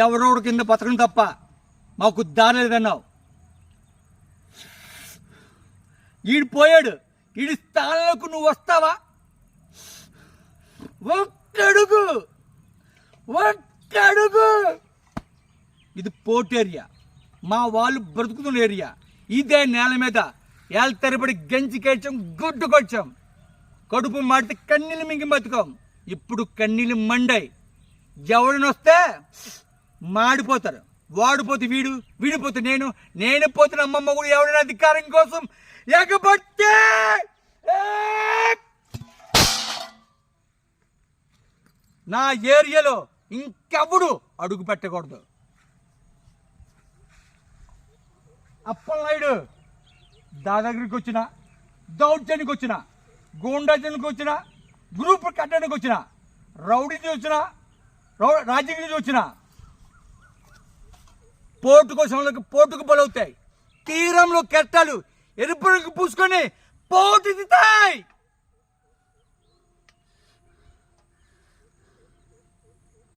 ఎవరోడు కింద బతకడం తప్ప మాకు దారి లేదన్నావు. ఈడు పోయాడు, ఈడి స్థానంలోకి నువ్వు వస్తావా? ఒక్కడుగు. ఇది పోర్ట్ ఏరియా, మా వాళ్ళు బ్రతుకుతున్న ఏరియా. ఇదే నేల మీద ఏళ్ళ తరబడి గంజికేడ్చాం, గుడ్డుకొచ్చాం. కడుపు మాడితే కన్నీళ్ళు మింగి బతుకాం. ఇప్పుడు కన్నీళ్ళు మండాయి. ఎవరిని వస్తే మాడిపోతారు. వాడిపోతే వీడు, వీడిపోతే నేను పోతే అమ్మమ్మ కూడా ఎవరైనా అధికారం కోసం ఎగబడితే నా ఏరియాలో ఇంకెప్పుడు అడుగు పెట్టకూడదు. అప్పలనాయుడు దాదాగిరికి వచ్చిన, దౌర్జన్యకి వచ్చిన, గూండాజన్కి వచ్చిన, గ్రూప్ కట్టడానికి వచ్చిన, రౌడీ వచ్చిన, రాజకీయ వచ్చిన పోర్టు కోసం పోర్టుకు బలవుతాయి. తీరంలో కెట్టాలు ఎరుపు రంగు పూసుకొని పోటు దితాయి.